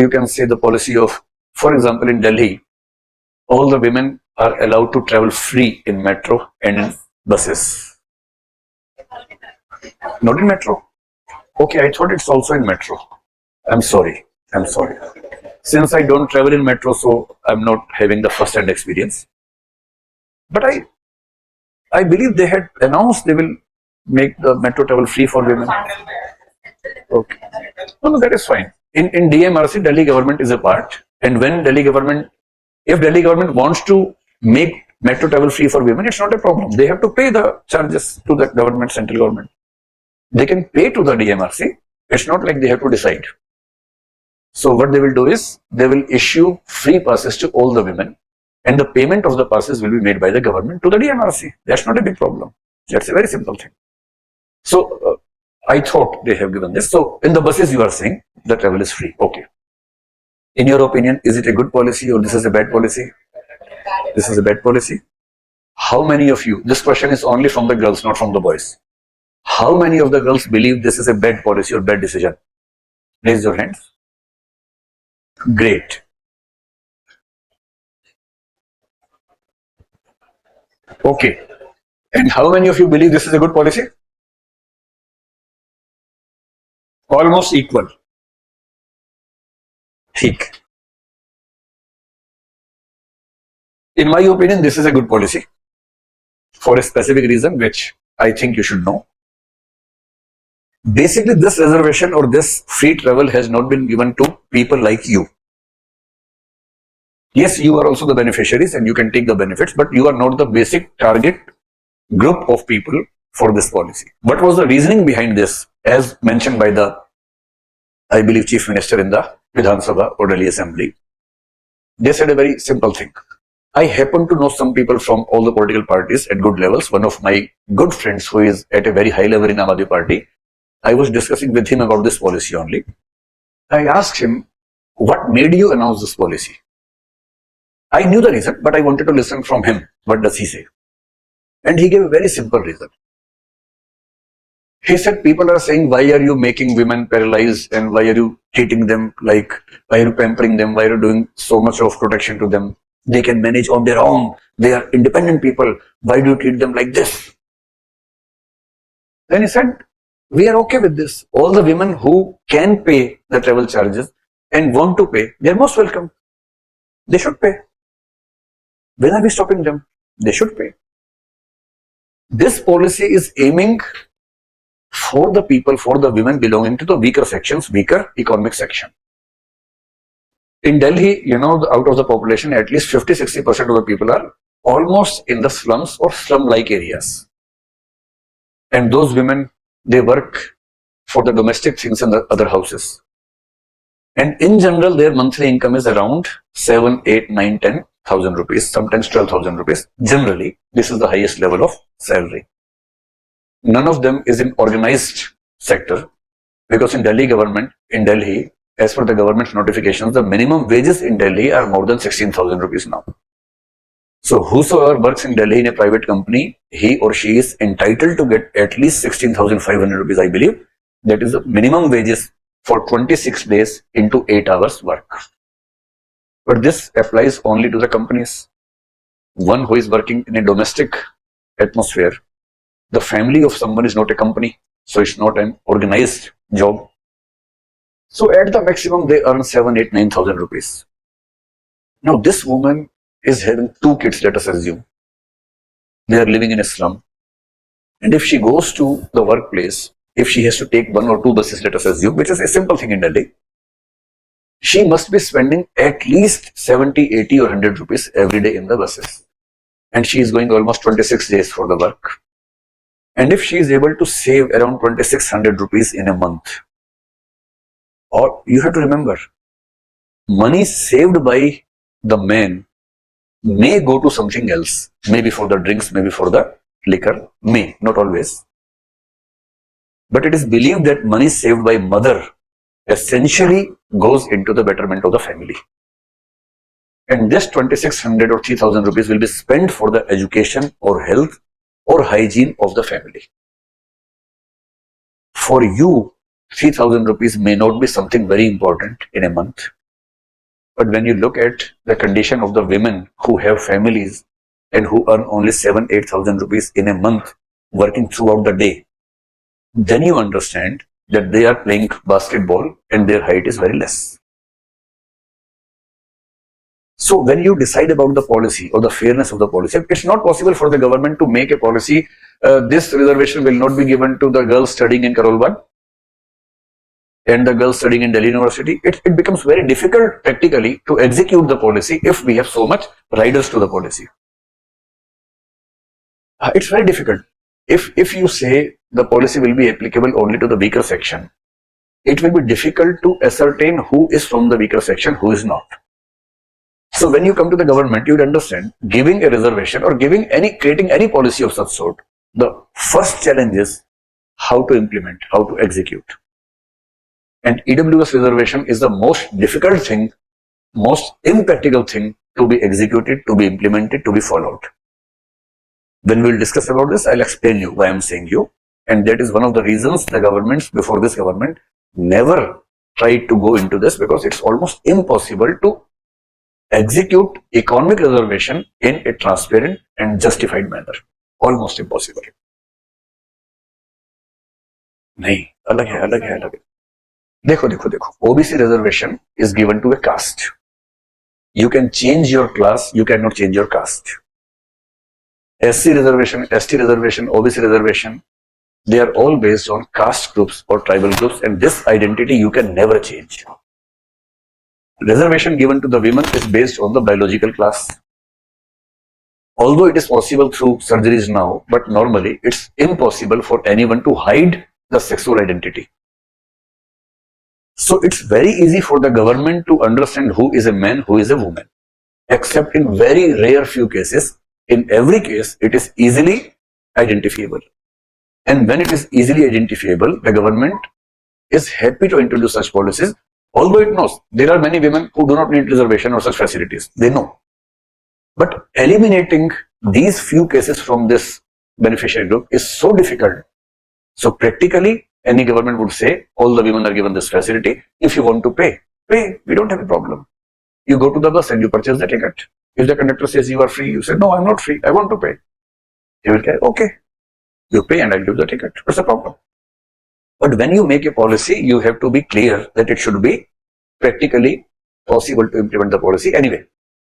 you can say the policy of, for example, in Delhi, all the women are allowed to travel free in metro and in buses. Not in metro. Okay, I thought it's also in metro. I'm sorry. Since I don't travel in metro, so I'm not having the first-hand experience. But I believe they had announced they will make the metro travel free for women. Okay. No, that is fine. In DMRC, Delhi government is a part. And when if Delhi government wants to make metro travel free for women, it's not a problem. They have to pay the charges to the government, central government. They can pay to the DMRC. It's not like they have to decide. So what they will do is, they will issue free passes to all the women, and the payment of the passes will be made by the government to the DMRC. That's not a big problem. That's a very simple thing. So I thought they have given this. So in the buses you are saying the travel is free. Okay. In your opinion, is it a good policy or this is a bad policy? This is a bad policy. How many of you, this question is only from the girls, not from the boys. How many of the girls believe this is a bad policy or bad decision? Raise your hands. Great. Okay. And how many of you believe this is a good policy? Almost equal. Thick. In my opinion, this is a good policy for a specific reason, which I think you should know. Basically, this reservation or this free travel has not been given to people like you. Yes, you are also the beneficiaries and you can take the benefits, but you are not the basic target group of people for this policy. What was the reasoning behind this, as mentioned by the, I believe, Chief Minister in the Vidhan Sabha or Delhi Assembly? They said a very simple thing. I happen to know some people from all the political parties at good levels. One of my good friends who is at a very high level in Aam Aadmi Party, I was discussing with him about this policy only. I asked him, what made you announce this policy? I knew the reason, but I wanted to listen from him. What does he say? And he gave a very simple reason. He said, people are saying, why are you making women paralyzed and why are you treating them like, why are you pampering them? Why are you doing so much of protection to them? They can manage on their own. They are independent people. Why do you treat them like this? Then he said, we are okay with this. All the women who can pay the travel charges and want to pay, they are most welcome. They should pay. When are we stopping them? They should pay. This policy is aiming for the people, for the women belonging to the weaker sections, weaker economic section. In Delhi, out of the population, at least 50-60% of the people are almost in the slums or slum-like areas. And those women, they work for the domestic things in the other houses. And in general, their monthly income is around 7, 8, 9, 10,000 rupees, sometimes 12,000 rupees. Generally, this is the highest level of salary. None of them is in organized sector, because in Delhi, as per the government's notifications, the minimum wages in Delhi are more than 16,000 rupees now. So whosoever works in Delhi in a private company, he or she is entitled to get at least 16,500 rupees, I believe. That is the minimum wages for 26 days into 8 hours work. But this applies only to the companies. One who is working in a domestic atmosphere, the family of someone is not a company, so it's not an organized job. So at the maximum, they earn 7, 8, 9,000 rupees. Now this woman is having 2 kids, let us assume. They are living in a slum. And if she goes to the workplace, if she has to take 1 or 2 buses, let us assume, which is a simple thing in Delhi, she must be spending at least 70, 80 or 100 rupees every day in the buses. And she is going almost 26 days for the work. And if she is able to save around 2,600 rupees in a month, or you have to remember, money saved by the man may go to something else, maybe for the drinks, maybe for the liquor, may, not always. But it is believed that money saved by mother essentially goes into the betterment of the family. And this 2,600 or 3,000 rupees will be spent for the education or health or hygiene of the family. For you, 3,000 rupees may not be something very important in a month, But when you look at the condition of the women who have families and who earn only 7,000-8,000 rupees in a month working throughout the day, then you understand that they are playing basketball and their height is very less. So when you decide about the policy or the fairness of the policy, it's not possible for the government to make a policy, this reservation will not be given to the girls studying in Karolbag and the girls studying in Delhi University. It becomes very difficult practically to execute the policy if we have so much riders to the policy. It's very difficult. If you say the policy will be applicable only to the weaker section, it will be difficult to ascertain who is from the weaker section, who is not. So when you come to the government, you would understand giving a reservation or creating any policy of such sort, the first challenge is how to implement, how to execute. And EWS reservation is the most difficult thing, most impractical thing to be executed, to be implemented, to be followed. When we will discuss about this, I'll explain you why I'm saying you. And that is one of the reasons the governments before this government never tried to go into this, because it's almost impossible to execute economic reservation in a transparent and justified manner. Almost impossible. नहीं, अलग है. देखो. OBC reservation is given to a caste. You can change your class, you cannot change your caste. SC reservation, ST reservation, OBC reservation, they are all based on caste groups or tribal groups, and this identity you can never change. Reservation given to the women is based on the biological class. Although it is possible through surgeries now, but normally it's impossible for anyone to hide the sexual identity. So it's very easy for the government to understand who is a man, who is a woman, except in very rare few cases. In every case, it is easily identifiable. And when it is easily identifiable, the government is happy to introduce such policies, although it knows there are many women who do not need reservation or such facilities. They know. But eliminating these few cases from this beneficiary group is so difficult. So practically, any government would say, all the women are given this facility. If you want to pay, we don't have a problem. You go to the bus and you purchase the ticket. If the conductor says you are free, you say, no, I'm not free, I want to pay. He will say, okay, you pay and I'll give the ticket. What's the problem? But when you make a policy, you have to be clear that it should be practically possible to implement the policy. Anyway,